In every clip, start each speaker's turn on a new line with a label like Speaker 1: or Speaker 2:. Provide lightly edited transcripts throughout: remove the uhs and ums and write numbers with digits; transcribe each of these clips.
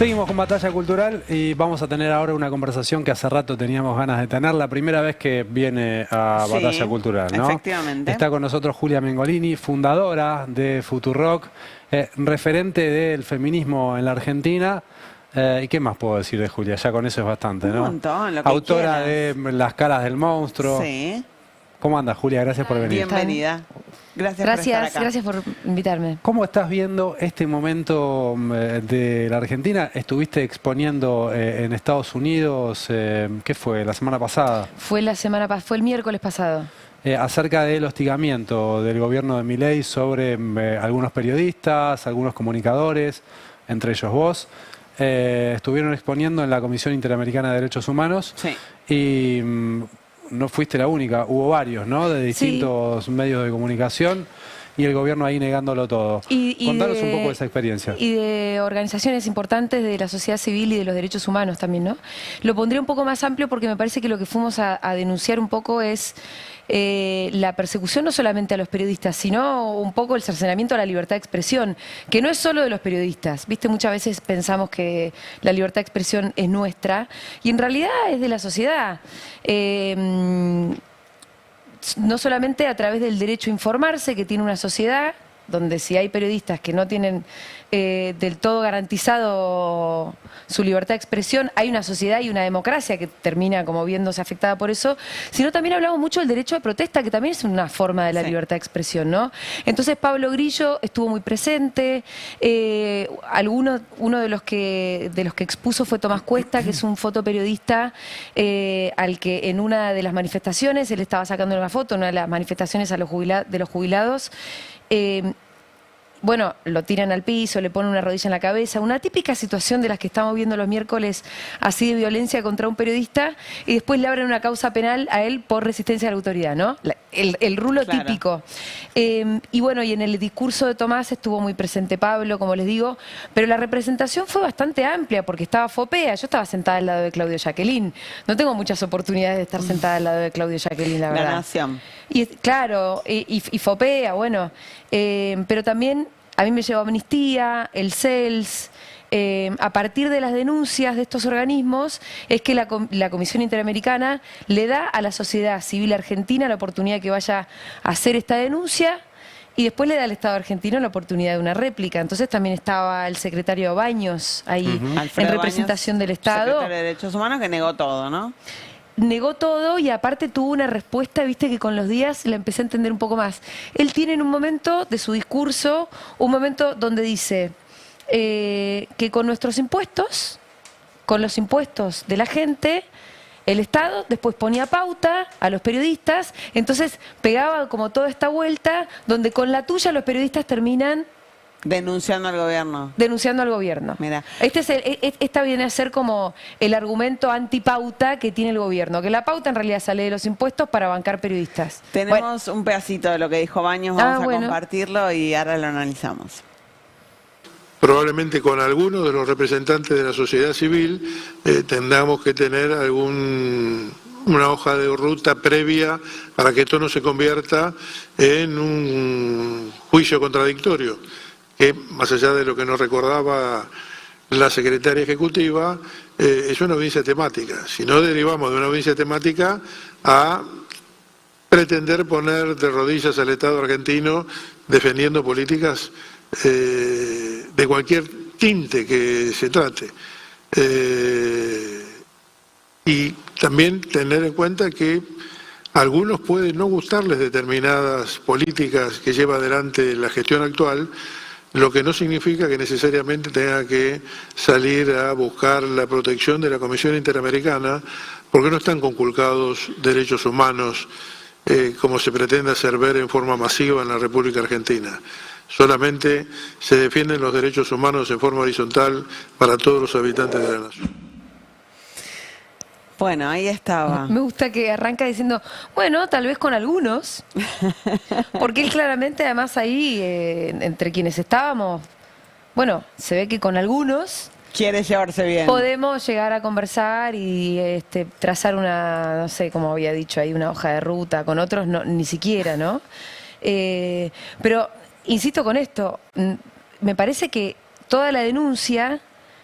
Speaker 1: Seguimos con Batalla Cultural y vamos a tener ahora una conversación que hace rato teníamos ganas de tener. La primera vez que viene a Batalla Cultural, ¿no?
Speaker 2: Efectivamente.
Speaker 1: Está con nosotros Julia Mengolini, fundadora de Futurock, referente del feminismo en la Argentina. ¿Y qué más puedo decir de Julia? Ya con eso es bastante, ¿no?
Speaker 2: Un montón, lo que
Speaker 1: Autora
Speaker 2: quieras.
Speaker 1: de Las caras del monstruo.
Speaker 2: Sí.
Speaker 1: ¿Cómo andas, Julia? Gracias por venir.
Speaker 2: Bienvenida. Gracias por estar acá.
Speaker 3: Gracias por invitarme.
Speaker 1: ¿Cómo estás viendo este momento de la Argentina? Estuviste exponiendo en Estados Unidos, ¿qué fue? ¿La semana pasada?
Speaker 3: Fue el miércoles pasado.
Speaker 1: Acerca del hostigamiento del gobierno de Milei sobre algunos periodistas, algunos comunicadores, entre ellos vos. Estuvieron exponiendo en la Comisión Interamericana de Derechos Humanos.
Speaker 2: Sí.
Speaker 1: Y no fuiste la única, hubo varios, ¿no? De distintos medios de comunicación y el gobierno ahí negándolo todo. Contanos un poco de esa experiencia.
Speaker 3: Y de organizaciones importantes de la sociedad civil y de los derechos humanos también, ¿no? Lo pondré un poco más amplio porque me parece que lo que fuimos a denunciar un poco es la persecución no solamente a los periodistas, sino un poco el cercenamiento a la libertad de expresión, que no es solo de los periodistas. ¿Viste? Muchas veces pensamos que la libertad de expresión es nuestra y en realidad es de la sociedad. No solamente a través del derecho a informarse que tiene una sociedad, donde si hay periodistas que no tienen del todo garantizado su libertad de expresión, hay una sociedad y una democracia que termina como viéndose afectada por eso, sino también hablamos mucho del derecho de protesta, que también es una forma de la libertad de expresión, ¿no? Entonces Pablo Grillo estuvo muy presente, uno de los que expuso fue Tomás Cuesta, que es un fotoperiodista al que en una de las manifestaciones, él estaba sacando una foto, en una de las manifestaciones de los jubilados, bueno, lo tiran al piso, le ponen una rodilla en la cabeza, una típica situación de las que estamos viendo los miércoles, así de violencia contra un periodista, y después le abren una causa penal a él por resistencia a la autoridad, ¿no? El rulo típico. Y bueno, y en el discurso de Tomás estuvo muy presente Pablo, como les digo, pero la representación fue bastante amplia, porque estaba Fopea, yo estaba sentada al lado de Claudio Jacqueline, no tengo muchas oportunidades de estar sentada al lado de Claudio Jacqueline, la verdad.
Speaker 2: La Nación.
Speaker 3: Y claro, y Fopea, bueno, pero también a mí me llevó Amnistía, el CELS. A partir de las denuncias de estos organismos es que la Comisión Interamericana le da a la sociedad civil argentina la oportunidad de que vaya a hacer esta denuncia y después le da al Estado argentino la oportunidad de una réplica. Entonces también estaba el secretario Baños ahí en representación del Estado.
Speaker 2: Secretario de Derechos Humanos, que negó todo, ¿no?
Speaker 3: Negó todo y aparte tuvo una respuesta, viste, que con los días la empecé a entender un poco más. Él tiene en un momento de su discurso, un momento donde dice que con nuestros impuestos, con los impuestos de la gente, el Estado después ponía pauta a los periodistas, entonces pegaba como toda esta vuelta donde con la tuya los periodistas terminan
Speaker 2: denunciando al gobierno.
Speaker 3: Denunciando al gobierno.
Speaker 2: Mira.
Speaker 3: Esta viene a ser como el argumento antipauta que tiene el gobierno, que la pauta en realidad sale de los impuestos para bancar periodistas.
Speaker 2: Tenemos un pedacito de lo que dijo Baños, vamos a compartirlo y ahora lo analizamos.
Speaker 4: Probablemente con algunos de los representantes de la sociedad civil tengamos que tener una hoja de ruta previa para que esto no se convierta en un juicio contradictorio, que más allá de lo que nos recordaba la secretaria ejecutiva, es una audiencia temática. Si no derivamos de una audiencia temática a pretender poner de rodillas al Estado argentino defendiendo políticas de cualquier tinte que se trate. Y también tener en cuenta que a algunos puede no gustarles determinadas políticas que lleva adelante la gestión actual, lo que no significa que necesariamente tenga que salir a buscar la protección de la Comisión Interamericana, porque no están conculcados derechos humanos como se pretende hacer ver en forma masiva en la República Argentina. Solamente se defienden los derechos humanos en forma horizontal para todos los habitantes de la nación.
Speaker 2: Bueno, ahí estaba.
Speaker 3: Me gusta que arranca diciendo, bueno, tal vez con algunos, porque él claramente además ahí, entre quienes estábamos, bueno, se ve que con algunos
Speaker 2: quiere llevarse bien.
Speaker 3: Podemos llegar a conversar y trazar una, no sé, como había dicho ahí, una hoja de ruta, con otros no, ni siquiera, ¿no? Pero insisto con esto, me parece que toda la denuncia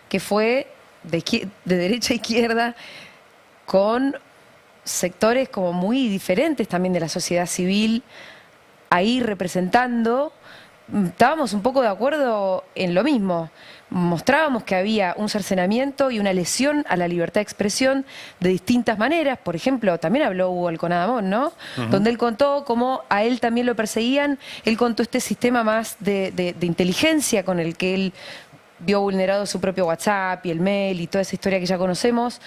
Speaker 3: que fue de derecha a izquierda, con sectores como muy diferentes también de la sociedad civil, ahí representando. Estábamos un poco de acuerdo en lo mismo. Mostrábamos que había un cercenamiento y una lesión a la libertad de expresión de distintas maneras. Por ejemplo, también habló Hugo Alconadamón, ¿no? Donde él contó cómo a él también lo perseguían. Él contó este sistema más de inteligencia con el que él vio vulnerado su propio WhatsApp y el mail y toda esa historia que ya conocemos.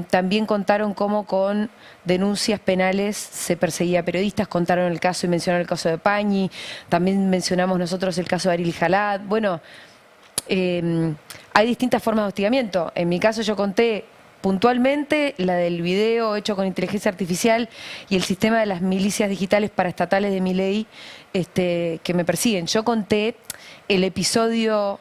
Speaker 3: También contaron cómo con denuncias penales se perseguía a periodistas, contaron el caso y mencionaron el caso de Pañi, también mencionamos nosotros el caso de Ariel Jalad. Bueno, hay distintas formas de hostigamiento. En mi caso yo conté puntualmente la del video hecho con inteligencia artificial y el sistema de las milicias digitales paraestatales de Milei que me persiguen. Yo conté el episodio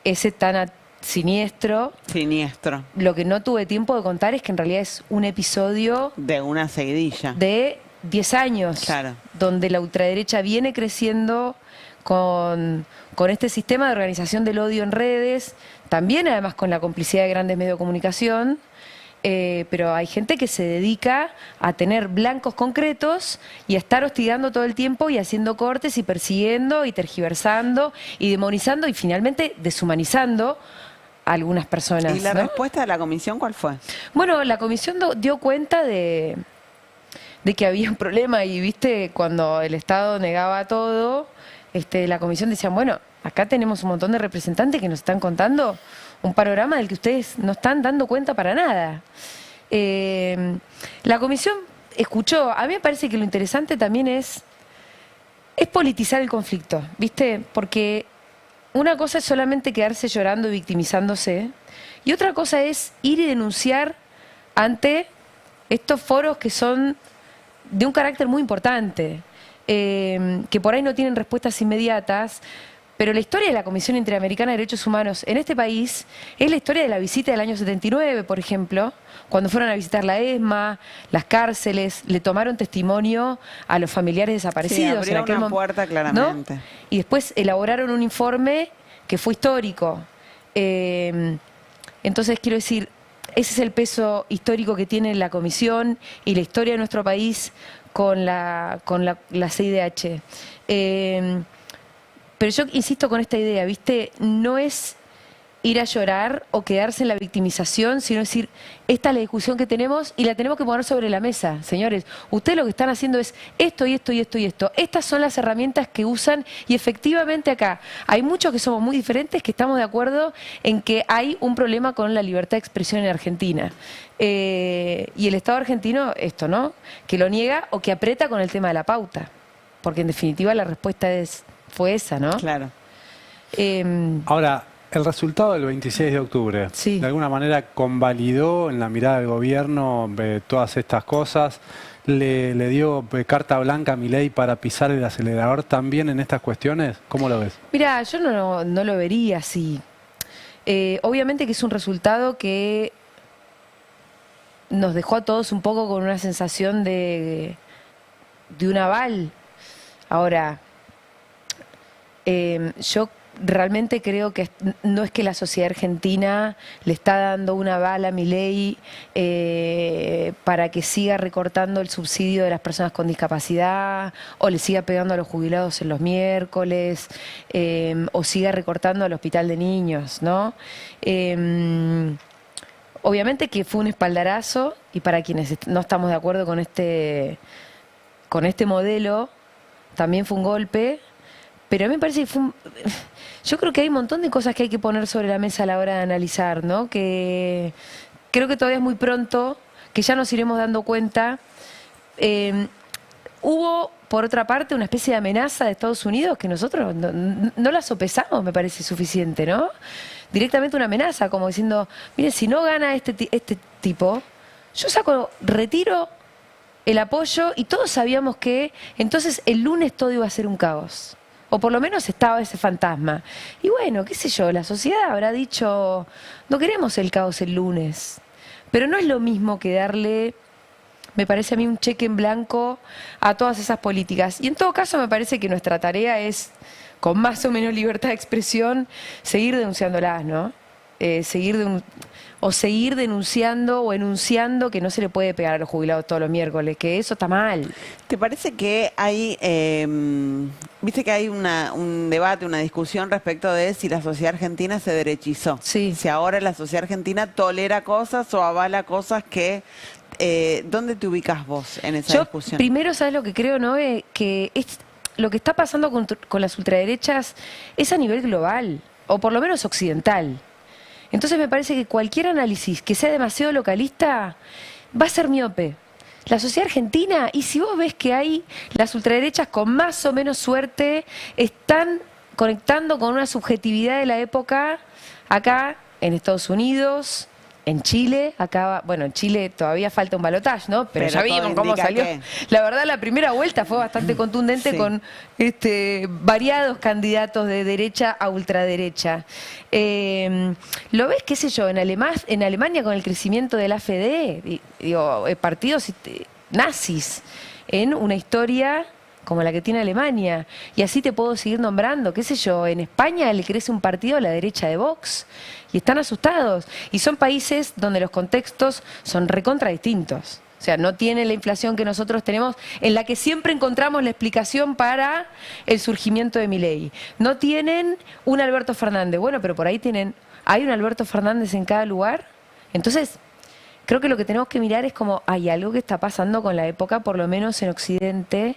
Speaker 3: ese tan siniestro.
Speaker 2: Siniestro.
Speaker 3: Lo que no tuve tiempo de contar es que en realidad es un episodio
Speaker 2: de una seguidilla
Speaker 3: de 10 años,
Speaker 2: claro,
Speaker 3: donde la ultraderecha viene creciendo con este sistema de organización del odio en redes, también además con la complicidad de grandes medios de comunicación. Pero hay gente que se dedica a tener blancos concretos y a estar hostigando todo el tiempo y haciendo cortes y persiguiendo y tergiversando y demonizando y finalmente deshumanizando a algunas personas.
Speaker 2: ¿Y la
Speaker 3: ¿no?
Speaker 2: respuesta de la comisión cuál fue?
Speaker 3: Bueno, la comisión dio cuenta de que había un problema y, viste, cuando el Estado negaba todo, la comisión decía, bueno, acá tenemos un montón de representantes que nos están contando un panorama del que ustedes no están dando cuenta para nada. La comisión escuchó. A mí me parece que lo interesante también es politizar el conflicto, ¿viste? Porque una cosa es solamente quedarse llorando y victimizándose, y otra cosa es ir y denunciar ante estos foros que son de un carácter muy importante, que por ahí no tienen respuestas inmediatas. Pero la historia de la Comisión Interamericana de Derechos Humanos en este país es la historia de la visita del año 79, por ejemplo, cuando fueron a visitar la ESMA, las cárceles, le tomaron testimonio a los familiares desaparecidos.
Speaker 2: Sí, abrieron una puerta claramente.
Speaker 3: ¿No? Y después elaboraron un informe que fue histórico. Entonces, quiero decir, ese es el peso histórico que tiene la Comisión y la historia de nuestro país con la CIDH. Pero yo insisto con esta idea, ¿viste? No es ir a llorar o quedarse en la victimización, sino decir, esta es la discusión que tenemos y la tenemos que poner sobre la mesa. Señores, ustedes lo que están haciendo es esto y esto y esto y esto. Estas son las herramientas que usan y efectivamente acá hay muchos que somos muy diferentes, que estamos de acuerdo en que hay un problema con la libertad de expresión en Argentina. Y el Estado argentino, esto, ¿no? Que lo niega o que aprieta con el tema de la pauta. Porque en definitiva la respuesta fue esa, ¿no?
Speaker 2: Claro.
Speaker 1: Ahora, el resultado del 26 de octubre,
Speaker 3: sí,
Speaker 1: de alguna manera convalidó en la mirada del gobierno todas estas cosas, le dio carta blanca a Milei para pisar el acelerador también en estas cuestiones. ¿Cómo lo ves?
Speaker 3: Mira, yo no lo vería así. Obviamente que es un resultado que nos dejó a todos un poco con una sensación de un aval. Ahora, yo realmente creo que no es que la sociedad argentina le está dando una bala a Milei para que siga recortando el subsidio de las personas con discapacidad, o le siga pegando a los jubilados en los miércoles, o siga recortando al hospital de niños, ¿no? Obviamente que fue un espaldarazo, y para quienes no estamos de acuerdo con este modelo, también fue un golpe. Pero a mí me parece que yo creo que hay un montón de cosas que hay que poner sobre la mesa a la hora de analizar, ¿no? Que creo que todavía es muy pronto, que ya nos iremos dando cuenta. Hubo, por otra parte, una especie de amenaza de Estados Unidos que nosotros no la sopesamos, me parece suficiente, ¿no? Directamente una amenaza, como diciendo, miren, si no gana este tipo, yo retiro el apoyo, y todos sabíamos que entonces el lunes todo iba a ser un caos. O por lo menos estaba ese fantasma. Y bueno, qué sé yo, la sociedad habrá dicho, no queremos el caos el lunes. Pero no es lo mismo que darle, me parece a mí, un cheque en blanco a todas esas políticas. Y en todo caso me parece que nuestra tarea es, con más o menos libertad de expresión, seguir denunciándolas, ¿no? seguir denunciando o enunciando que no se le puede pegar a los jubilados todos los miércoles, que eso está mal.
Speaker 2: ¿Te parece que hay, viste que hay un debate, una discusión respecto de si la sociedad argentina se derechizó?
Speaker 3: Sí.
Speaker 2: Si ahora la sociedad argentina tolera cosas o avala cosas que... ¿dónde te ubicas vos en esa discusión?
Speaker 3: Primero, ¿sabes lo que creo, no? Que lo que está pasando con las ultraderechas es a nivel global, o por lo menos occidental. Entonces me parece que cualquier análisis que sea demasiado localista va a ser miope. La sociedad argentina, y si vos ves que hay las ultraderechas con más o menos suerte, están conectando con una subjetividad de la época acá, en Estados Unidos, en Chile, acá, bueno, en Chile todavía falta un balotaje, ¿no? Pero ya vimos cómo salió. La verdad, la primera vuelta fue bastante contundente, sí, con variados candidatos de derecha a ultraderecha. ¿Lo ves, qué sé yo, en Alemania con el crecimiento del AfD, digo, partidos nazis, en una historia como la que tiene Alemania, y así te puedo seguir nombrando, qué sé yo, en España le crece un partido a la derecha de Vox, y están asustados, y son países donde los contextos son recontra distintos. O sea, no tienen la inflación que nosotros tenemos, en la que siempre encontramos la explicación para el surgimiento de Milei. No tienen un Alberto Fernández, bueno, pero por ahí hay un Alberto Fernández en cada lugar. Entonces, creo que lo que tenemos que mirar es como hay algo que está pasando con la época, por lo menos en Occidente,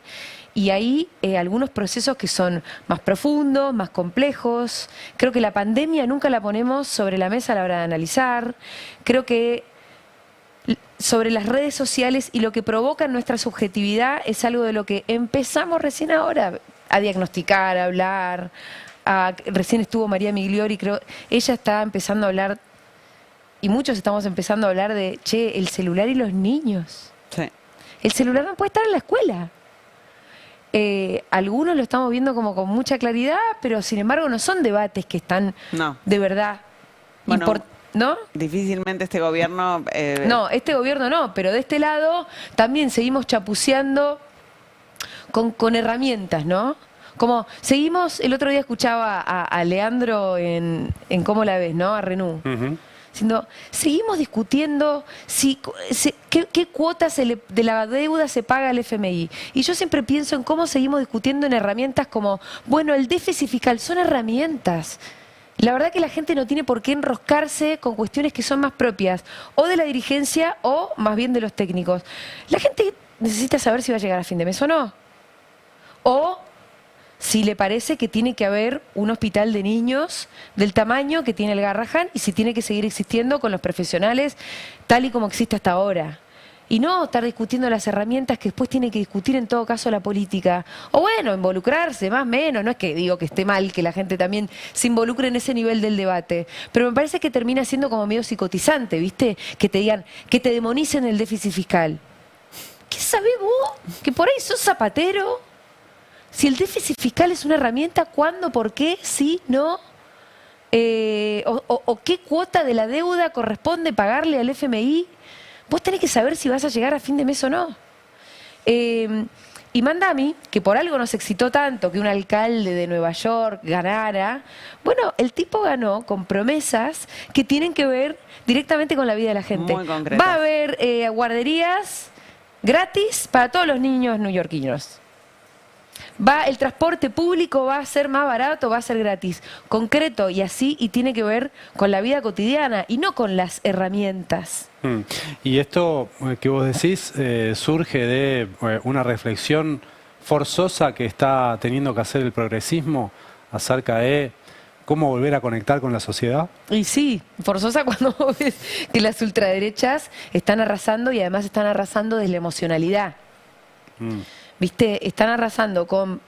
Speaker 3: y hay algunos procesos que son más profundos, más complejos. Creo que la pandemia nunca la ponemos sobre la mesa a la hora de analizar. Creo que sobre las redes sociales y lo que provoca en nuestra subjetividad es algo de lo que empezamos recién ahora a diagnosticar, a hablar. Recién estuvo María Migliori, creo, ella está empezando a hablar, y muchos estamos empezando a hablar de, che, el celular y los niños. Sí. El celular no puede estar en la escuela. Algunos lo estamos viendo como con mucha claridad, pero sin embargo no son debates que están de verdad.
Speaker 2: Bueno, ¿no? Difícilmente este gobierno...
Speaker 3: No, este gobierno no, pero de este lado también seguimos chapuceando con herramientas, ¿no? Como seguimos, el otro día escuchaba a Leandro en Cómo la ves, ¿no? A Renú. Diciendo, seguimos discutiendo qué cuotas de la deuda se paga al FMI. Y yo siempre pienso en cómo seguimos discutiendo en herramientas como, bueno, el déficit fiscal son herramientas. La verdad que la gente no tiene por qué enroscarse con cuestiones que son más propias o de la dirigencia o más bien de los técnicos. La gente necesita saber si va a llegar a fin de mes o no. O si le parece que tiene que haber un hospital de niños del tamaño que tiene el Garrahan y si tiene que seguir existiendo con los profesionales tal y como existe hasta ahora. Y no estar discutiendo las herramientas que después tiene que discutir en todo caso la política. O bueno, involucrarse, más o menos. No es que digo que esté mal que la gente también se involucre en ese nivel del debate. Pero me parece que termina siendo como medio psicotizante, ¿viste? Que te digan, que te demonicen el déficit fiscal. ¿Qué sabés vos? Que por ahí sos zapatero. Si el déficit fiscal es una herramienta, ¿cuándo? ¿Por qué? ¿Sí? ¿No? ¿O qué cuota de la deuda corresponde pagarle al FMI? Vos tenés que saber si vas a llegar a fin de mes o no. Y Mandami, que por algo nos excitó tanto que un alcalde de Nueva York ganara, bueno, el tipo ganó con promesas que tienen que ver directamente con la vida de la gente.
Speaker 2: Muy concretas.
Speaker 3: Va a haber guarderías gratis para todos los niños neoyorquinos. El transporte público va a ser más barato, va a ser gratis, concreto y así, y tiene que ver con la vida cotidiana y no con las herramientas.
Speaker 1: Y esto que vos decís surge de una reflexión forzosa que está teniendo que hacer el progresismo acerca de cómo volver a conectar con la sociedad.
Speaker 3: Y sí, forzosa cuando vos ves que las ultraderechas están arrasando y además están arrasando desde la emocionalidad. ¿Viste? Están arrasando con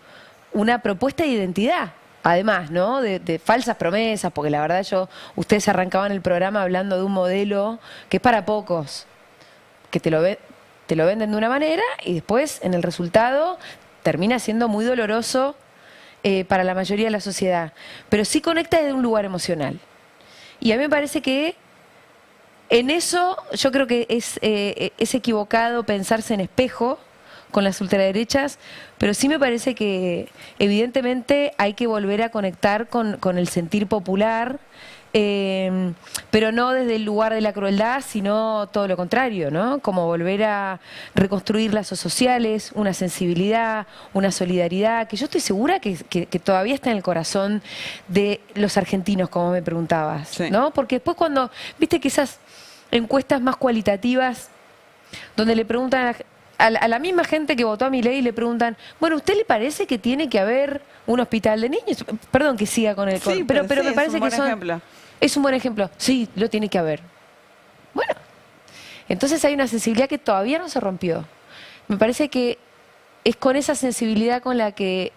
Speaker 3: una propuesta de identidad, además, ¿no? De falsas promesas, porque la verdad ustedes arrancaban el programa hablando de un modelo que es para pocos, que te lo venden de una manera y después en el resultado termina siendo muy doloroso para la mayoría de la sociedad, pero sí conecta desde un lugar emocional. Y a mí me parece que en eso yo creo que es equivocado pensarse en espejo con las ultraderechas, pero sí me parece que evidentemente hay que volver a conectar con el sentir popular pero no desde el lugar de la crueldad, sino todo lo contrario, ¿no? Como volver a reconstruir lazos sociales, una sensibilidad, una solidaridad, que yo estoy segura que todavía está en el corazón de los argentinos, como me preguntabas,
Speaker 2: Sí.
Speaker 3: ¿no? Porque después cuando, viste que esas encuestas más cualitativas, donde le preguntan a la misma gente que votó a Milei, le preguntan, bueno, ¿usted le parece que tiene que haber un hospital de niños? Perdón que siga con el...
Speaker 2: Sí,
Speaker 3: pero
Speaker 2: sí,
Speaker 3: me parece
Speaker 2: es un
Speaker 3: que
Speaker 2: buen ejemplo.
Speaker 3: es un buen ejemplo. Sí, lo tiene que haber. Bueno, entonces hay una sensibilidad que todavía no se rompió. Me parece que es con esa sensibilidad con la que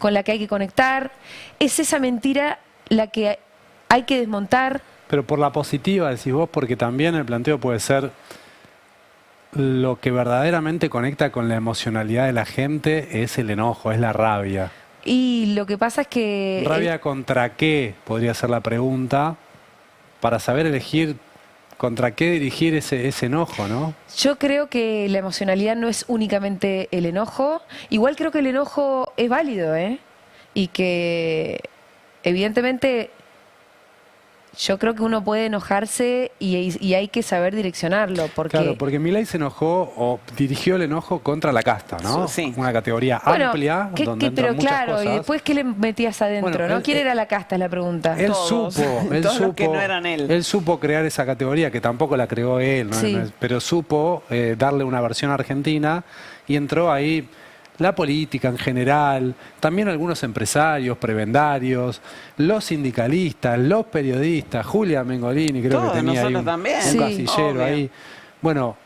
Speaker 3: hay que conectar. Es esa mentira la que hay que desmontar.
Speaker 1: Pero por la positiva, decís vos, porque también el planteo puede ser lo que verdaderamente conecta con la emocionalidad de la gente es el enojo, es la rabia.
Speaker 3: Y lo que pasa es que...
Speaker 1: ¿Rabia contra qué? Podría ser la pregunta, para saber elegir contra qué dirigir ese enojo, ¿no?
Speaker 3: Yo creo que la emocionalidad no es únicamente el enojo. Igual creo que el enojo es válido, ¿eh? Y que evidentemente yo creo que uno puede enojarse y hay que saber direccionarlo. Porque...
Speaker 1: Claro, porque Milei se enojó o dirigió el enojo contra la casta, ¿no?
Speaker 2: Sí.
Speaker 1: Una categoría
Speaker 3: Bueno,
Speaker 1: amplia donde entran
Speaker 3: pero
Speaker 1: muchas
Speaker 3: claro,
Speaker 1: cosas.
Speaker 3: y después ¿qué le metías adentro?
Speaker 1: Bueno,
Speaker 3: ¿No?
Speaker 1: él-
Speaker 3: ¿Quién era la casta? Es la pregunta.
Speaker 1: Él
Speaker 2: Todos.
Speaker 1: supo,
Speaker 2: Todos los que no eran él.
Speaker 1: Él supo crear esa categoría que tampoco la creó él, ¿no?
Speaker 3: Sí.
Speaker 1: Pero supo darle una versión argentina y entró ahí la política en general, también algunos empresarios, prebendarios, los sindicalistas, los periodistas, Julia Mengolini, creo
Speaker 2: Todos,
Speaker 1: que tenía ahí
Speaker 2: nosotros también.
Speaker 1: un
Speaker 3: Sí,
Speaker 1: casillero
Speaker 2: obvio.
Speaker 1: ahí. Bueno,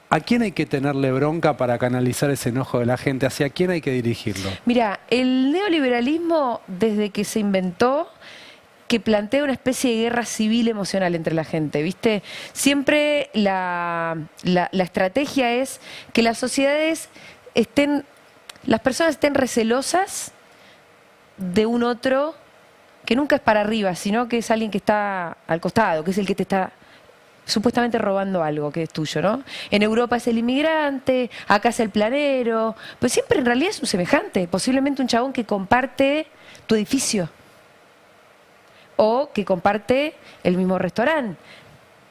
Speaker 1: ¿a quién hay que tenerle bronca para canalizar ese enojo de la gente? ¿Hacia quién hay que dirigirlo?
Speaker 3: Mira, el neoliberalismo, desde que se inventó, que plantea una especie de guerra civil emocional entre la gente, ¿viste? Siempre la estrategia es que las sociedades las personas estén recelosas de un otro que nunca es para arriba, sino que es alguien que está al costado, que es el que te está supuestamente robando algo que es tuyo, ¿no? En Europa es el inmigrante, acá es el planero, pues siempre en realidad es un semejante, posiblemente un chabón que comparte tu edificio o que comparte el mismo restaurante.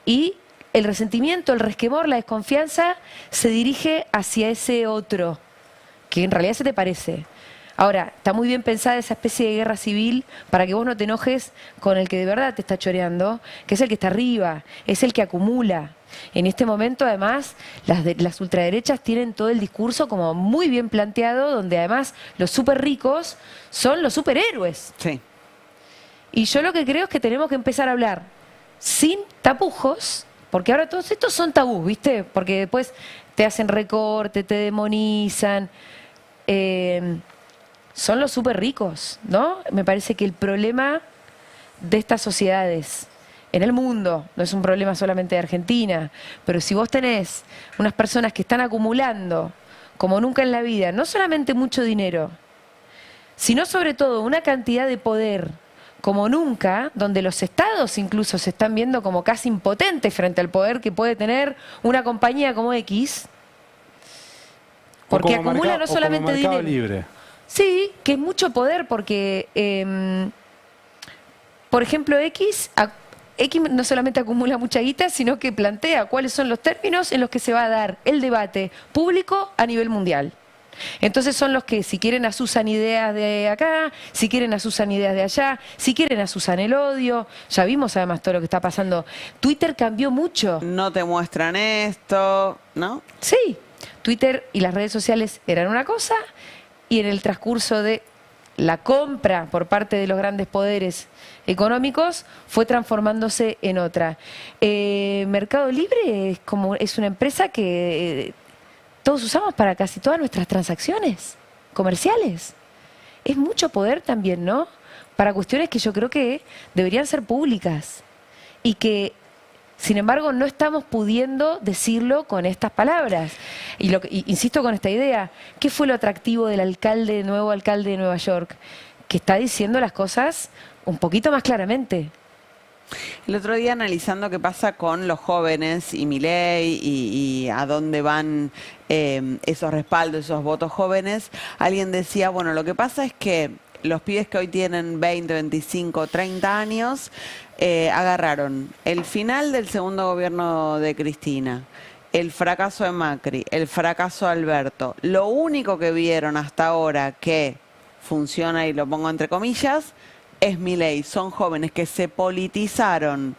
Speaker 3: Y el resentimiento, el resquemor, la desconfianza se dirige hacia ese otro, que en realidad se te parece. Ahora, está muy bien pensada esa especie de guerra civil para que vos no te enojes con el que de verdad te está choreando, que es el que está arriba, es el que acumula. En este momento, además, las ultraderechas tienen todo el discurso como muy bien planteado, donde además los súper ricos son los superhéroes.
Speaker 2: Sí.
Speaker 3: Y yo lo que creo es que tenemos que empezar a hablar sin tapujos, porque ahora todos estos son tabús, ¿viste? Porque después te hacen recorte, te demonizan. Son los súper ricos, ¿no? Me parece que el problema de estas sociedades en el mundo, no es un problema solamente de Argentina, pero si vos tenés unas personas que están acumulando, como nunca en la vida, no solamente mucho dinero, sino sobre todo una cantidad de poder como nunca, donde los estados incluso se están viendo como casi impotentes frente al poder que puede tener una compañía como X, porque
Speaker 1: O como
Speaker 3: acumula
Speaker 1: mercado-
Speaker 3: no
Speaker 1: o como
Speaker 3: solamente
Speaker 1: Mercado
Speaker 3: dinero.
Speaker 1: Libre.
Speaker 3: Sí, que es mucho poder porque, por ejemplo, X no solamente acumula mucha guita, sino que plantea cuáles son los términos en los que se va a dar el debate público a nivel mundial. Entonces son los que si quieren asusan ideas de acá, si quieren asusan ideas de allá, si quieren asusan el odio. Ya vimos además todo lo que está pasando. Twitter cambió mucho.
Speaker 2: No te muestran esto, ¿no?
Speaker 3: Sí, Twitter y las redes sociales eran una cosa y en el transcurso de la compra por parte de los grandes poderes económicos fue transformándose en otra. Mercado Libre es una empresa que todos usamos para casi todas nuestras transacciones comerciales. Es mucho poder también, ¿no? Para cuestiones que yo creo que deberían ser públicas y que sin embargo, no estamos pudiendo decirlo con estas palabras. Y insisto con esta idea, ¿qué fue lo atractivo del nuevo alcalde de Nueva York? Que está diciendo las cosas un poquito más claramente.
Speaker 2: El otro día analizando qué pasa con los jóvenes y Milei y a dónde van esos respaldos, esos votos jóvenes, alguien decía, bueno, lo que pasa es que los pibes que hoy tienen 20, 25, 30 años, agarraron el final del segundo gobierno de Cristina, el fracaso de Macri, el fracaso de Alberto. Lo único que vieron hasta ahora que funciona, y lo pongo entre comillas, es Milei. Son jóvenes que se politizaron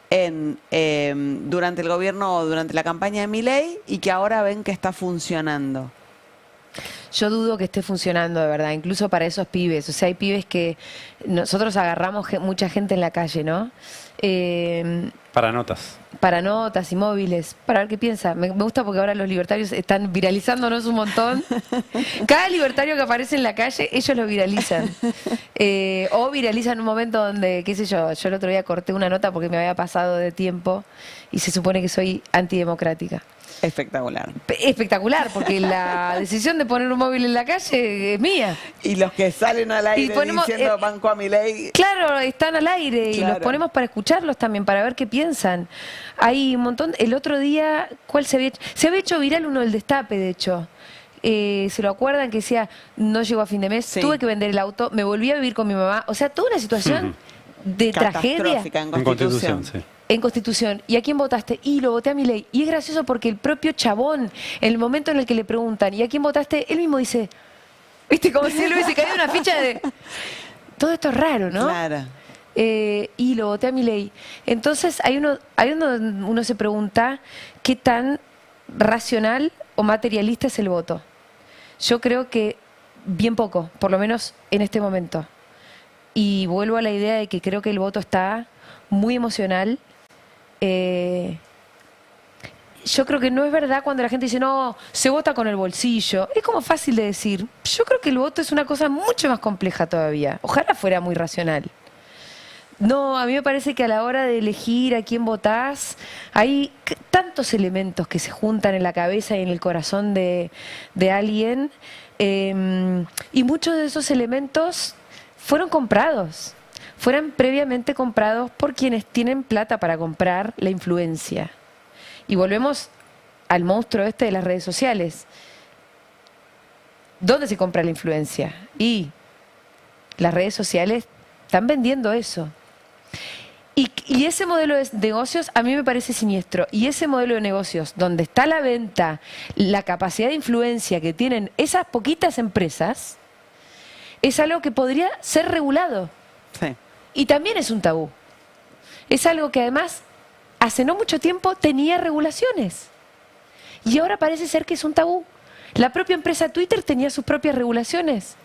Speaker 2: durante el gobierno o durante la campaña de Milei y que ahora ven que está funcionando.
Speaker 3: Yo dudo que esté funcionando de verdad, incluso para esos pibes. O sea, hay pibes que nosotros agarramos mucha gente en la calle, ¿no?
Speaker 1: Para notas.
Speaker 3: Para notas y móviles, para ver qué piensa. Me gusta porque ahora los libertarios están viralizándonos un montón. Cada libertario que aparece en la calle, ellos lo viralizan. O viralizan un momento donde, qué sé yo el otro día corté una nota porque me había pasado de tiempo y se supone que soy antidemocrática.
Speaker 2: Espectacular.
Speaker 3: Espectacular, porque la decisión de poner un móvil en la calle es mía.
Speaker 2: Y los que salen al aire diciendo banco a Milei.
Speaker 3: Claro, están al aire y
Speaker 2: Claro.
Speaker 3: los ponemos para escucharlos también, para ver qué piensan. Hay un montón. El otro día, ¿cuál se había hecho? Se había hecho viral uno del Destape, de hecho. ¿Se lo acuerdan? Que decía, no llegó a fin de mes,
Speaker 2: Sí.
Speaker 3: tuve que vender el auto, me volví a vivir con mi mamá. O sea, toda una situación de tragedia.
Speaker 2: Catastrófica en
Speaker 1: En
Speaker 2: Constitución.
Speaker 1: Constitución, sí.
Speaker 3: En Constitución. ¿Y a quién votaste? Y lo voté a Milei. Y es gracioso porque el propio chabón, en el momento en el que le preguntan, ¿y a quién votaste? Él mismo dice, viste, como si él hubiese caído una ficha de... Todo esto es raro, ¿no?
Speaker 2: Claro.
Speaker 3: Y lo voté a Milei. Entonces, uno se pregunta qué tan racional o materialista es el voto. Yo creo que bien poco, por lo menos en este momento. Y vuelvo a la idea de que creo que el voto está muy emocional. Yo creo que no es verdad cuando la gente dice, no, se vota con el bolsillo. Es como fácil de decir. Yo creo que el voto es una cosa mucho más compleja todavía. Ojalá fuera muy racional. No, a mí me parece que a la hora de elegir a quién votás, hay tantos elementos que se juntan en la cabeza y en el corazón de alguien. Y muchos de esos elementos fueron comprados. Fueron previamente comprados por quienes tienen plata para comprar la influencia. Y volvemos al monstruo este de las redes sociales. ¿Dónde se compra la influencia? Y las redes sociales están vendiendo eso. Y ese modelo de negocios a mí me parece siniestro. Y ese modelo de negocios donde está la venta, la capacidad de influencia que tienen esas poquitas empresas, es algo que podría ser regulado.
Speaker 2: Sí.
Speaker 3: Y también es un tabú. Es algo que además hace no mucho tiempo tenía regulaciones. Y ahora parece ser que es un tabú. La propia empresa Twitter tenía sus propias regulaciones.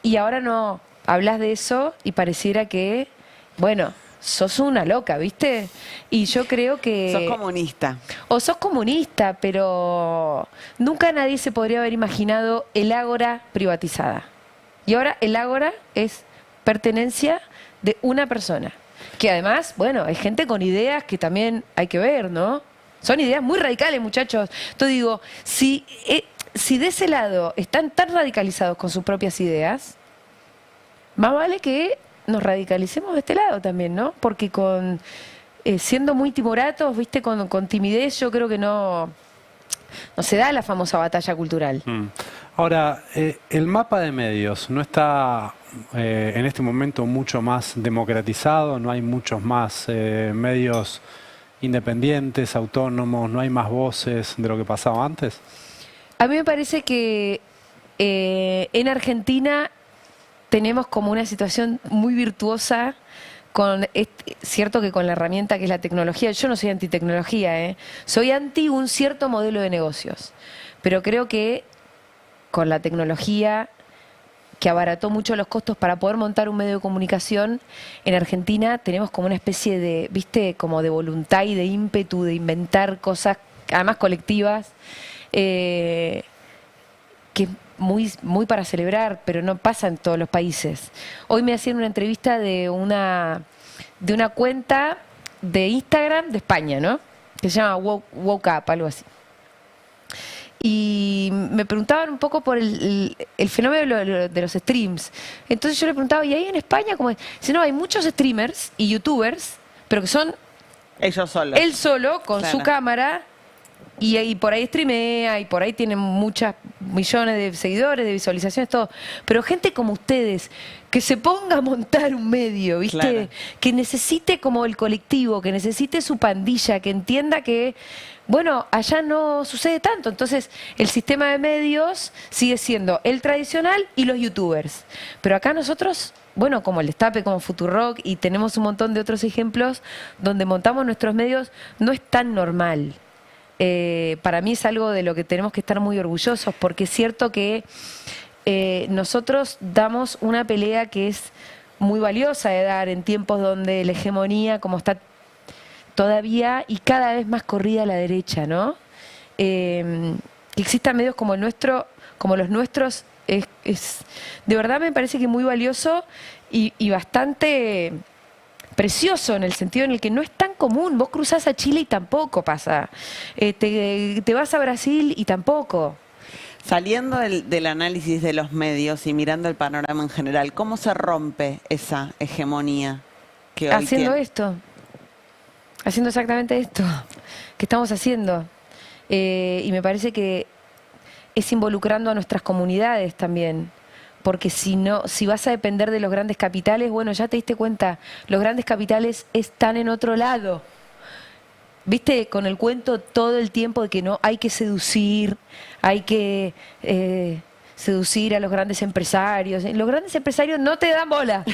Speaker 3: Y ahora no hablas de eso y pareciera que, bueno, sos una loca, ¿viste? Y yo creo que...
Speaker 2: Sos comunista.
Speaker 3: O sos comunista, pero nunca nadie se podría haber imaginado el Ágora privatizada. Y ahora el Ágora es pertenencia de una persona. Que además, bueno, hay gente con ideas que también hay que ver, ¿no? Son ideas muy radicales, muchachos. Entonces digo, si de ese lado están tan radicalizados con sus propias ideas, más vale que nos radicalicemos de este lado también, ¿no? Porque siendo muy timoratos, ¿viste? Con timidez, yo creo que no se da la famosa batalla cultural.
Speaker 1: Ahora, el mapa de medios no está en este momento mucho más democratizado, no hay muchos más medios independientes, autónomos, no hay más voces de lo que pasaba antes.
Speaker 3: A mí me parece que en Argentina tenemos como una situación muy virtuosa cierto que con la herramienta que es la tecnología. Yo no soy antitecnología, soy anti un cierto modelo de negocios, pero creo que con la tecnología que abarató mucho los costos para poder montar un medio de comunicación, en Argentina tenemos como una especie de, ¿viste? Como de voluntad y de ímpetu de inventar cosas, además colectivas, que es muy para celebrar, pero no pasa en todos los países. Hoy me hacían una entrevista de una cuenta de Instagram de España, ¿no? Que se llama Woke Up, algo así. Y me preguntaban un poco por el fenómeno de los streams. Entonces yo le preguntaba, ¿y ahí en España cómo es? Dice, no, hay muchos streamers y youtubers, pero que son
Speaker 2: ellos solos.
Speaker 3: él solo, con
Speaker 2: Claro.
Speaker 3: su cámara, y por ahí streamea, y por ahí tiene muchas millones de seguidores, de visualizaciones, todo. Pero gente como ustedes, que se ponga a montar un medio, ¿viste?
Speaker 2: Claro.
Speaker 3: Que necesite como el colectivo, que necesite su pandilla, que entienda que, bueno, allá no sucede tanto. Entonces, el sistema de medios sigue siendo el tradicional y los youtubers. Pero acá nosotros, bueno, como el Destape, como Futurock, y tenemos un montón de otros ejemplos donde montamos nuestros medios, no es tan normal. Para mí es algo de lo que tenemos que estar muy orgullosos, porque es cierto que nosotros damos una pelea que es muy valiosa de dar en tiempos donde la hegemonía, como está todavía y cada vez más corrida a la derecha, ¿no? Que existan medios como el nuestro, como los nuestros, de verdad me parece que muy valioso y bastante precioso, en el sentido en el que no es tan común. Vos cruzás a Chile y tampoco pasa. Te vas a Brasil y tampoco.
Speaker 2: Saliendo del análisis de los medios y mirando el panorama en general, ¿cómo se rompe esa hegemonía que hoy
Speaker 3: Haciendo
Speaker 2: tiene?
Speaker 3: esto. Haciendo exactamente esto que estamos haciendo. Y me parece que es involucrando a nuestras comunidades también. Porque si vas a depender de los grandes capitales, bueno, ya te diste cuenta, los grandes capitales están en otro lado. ¿Viste? Con el cuento todo el tiempo de que no hay que seducir, hay que seducir a los grandes empresarios. Los grandes empresarios no te dan bola.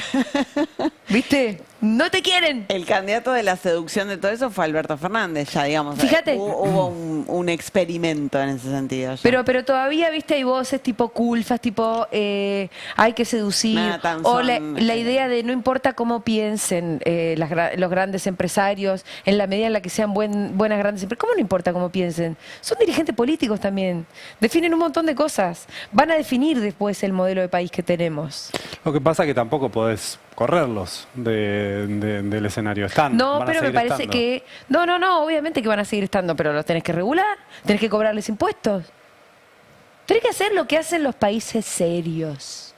Speaker 3: ¿Viste? No te quieren.
Speaker 2: El candidato de la seducción de todo eso fue Alberto Fernández, ya digamos.
Speaker 3: Fíjate.
Speaker 2: Hubo un experimento en ese sentido. Ya.
Speaker 3: Pero todavía, viste, hay voces tipo culfas, tipo hay que seducir.
Speaker 2: Nada tan
Speaker 3: O
Speaker 2: son,
Speaker 3: la idea de no importa cómo piensen los grandes empresarios, en la medida en la que sean buenas grandes empresas. ¿Cómo no importa cómo piensen? Son dirigentes políticos también. Definen un montón de cosas. Van a definir después el modelo de país que tenemos.
Speaker 1: Lo que pasa es que tampoco podés correrlos del escenario. Están.
Speaker 3: No,
Speaker 1: van a
Speaker 3: pero me
Speaker 1: seguir
Speaker 3: parece
Speaker 1: estando.
Speaker 3: que... No, obviamente que van a seguir estando, pero los tenés que regular, tenés que cobrarles impuestos. Tenés que hacer lo que hacen los países serios.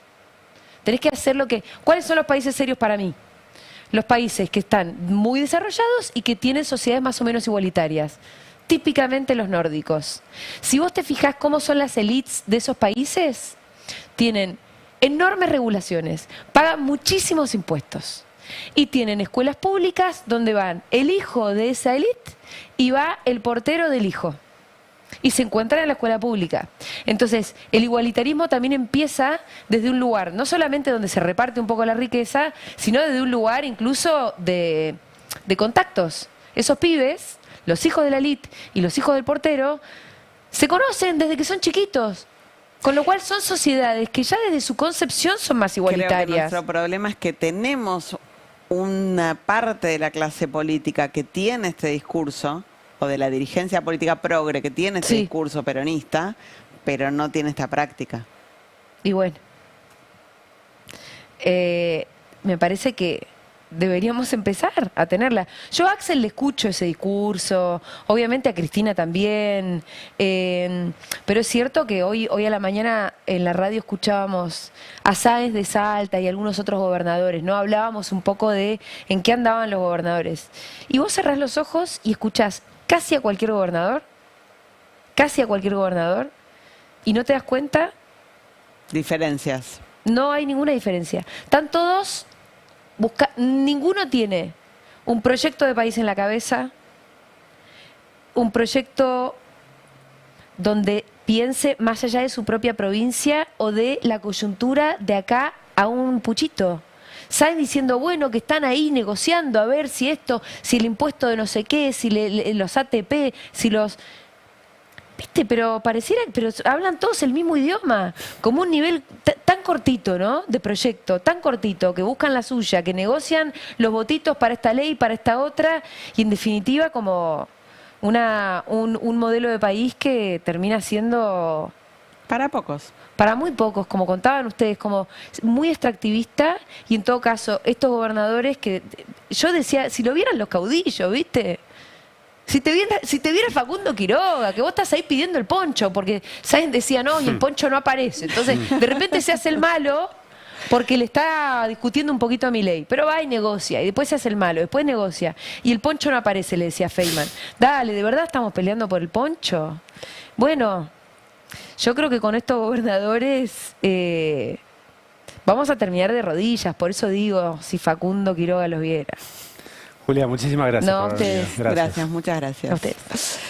Speaker 3: Tenés que hacer lo que... ¿Cuáles son los países serios para mí? Los países que están muy desarrollados y que tienen sociedades más o menos igualitarias. Típicamente los nórdicos. Si vos te fijás cómo son las élites de esos países, tienen enormes regulaciones, pagan muchísimos impuestos y tienen escuelas públicas donde van el hijo de esa élite y va el portero del hijo. Y se encuentran en la escuela pública. Entonces, el igualitarismo también empieza desde un lugar, no solamente donde se reparte un poco la riqueza, sino desde un lugar incluso de contactos. Esos pibes, los hijos de la élite y los hijos del portero, se conocen desde que son chiquitos. Con lo cual son sociedades que ya desde su concepción son más
Speaker 2: Creo que
Speaker 3: igualitarias.
Speaker 2: nuestro problema es que tenemos una parte de la clase política que tiene este discurso, o de la dirigencia política progre que tiene este
Speaker 3: Sí.
Speaker 2: discurso peronista, pero no tiene esta práctica.
Speaker 3: Y bueno, me parece que deberíamos empezar a tenerla. Yo a Axel le escucho ese discurso, obviamente a Cristina también, pero es cierto que hoy a la mañana en la radio escuchábamos a Sáenz de Salta y algunos otros gobernadores, ¿no? Hablábamos un poco de en qué andaban los gobernadores. Y vos cerrás los ojos y escuchás casi a cualquier gobernador, y no te das cuenta,
Speaker 2: Diferencias.
Speaker 3: no hay ninguna diferencia. Están todos... ninguno tiene un proyecto de país en la cabeza, un proyecto donde piense más allá de su propia provincia o de la coyuntura de acá a un puchito. Saben diciendo, bueno, que están ahí negociando a ver si esto, si el impuesto de no sé qué, si los ATP, si los... ¿Viste? Pero pareciera, pero hablan todos el mismo idioma, como un nivel tan cortito, ¿no? De proyecto, tan cortito, que buscan la suya, que negocian los votitos para esta ley, para esta otra, y en definitiva como un modelo de país que termina siendo...
Speaker 2: Para pocos.
Speaker 3: Para muy pocos, como contaban ustedes, como muy extractivista, y en todo caso, estos gobernadores que... Yo decía, si lo vieran los caudillos, ¿viste? Si te viera Facundo Quiroga, que vos estás ahí pidiendo el poncho, porque Sáenz decía no, y el poncho no aparece. Entonces, de repente se hace el malo, Porque le está discutiendo un poquito a Milei, pero va y negocia, y después se hace el malo, después negocia. Y el poncho no aparece, le decía Feynman. Dale, ¿de verdad estamos peleando por el poncho? Bueno, yo creo que con estos gobernadores vamos a terminar de rodillas, por eso digo, si Facundo Quiroga los viera.
Speaker 1: Julia, muchísimas gracias.
Speaker 3: No, a
Speaker 1: por haber
Speaker 3: ustedes.
Speaker 1: venido.
Speaker 2: Gracias, muchas gracias.
Speaker 3: A ustedes.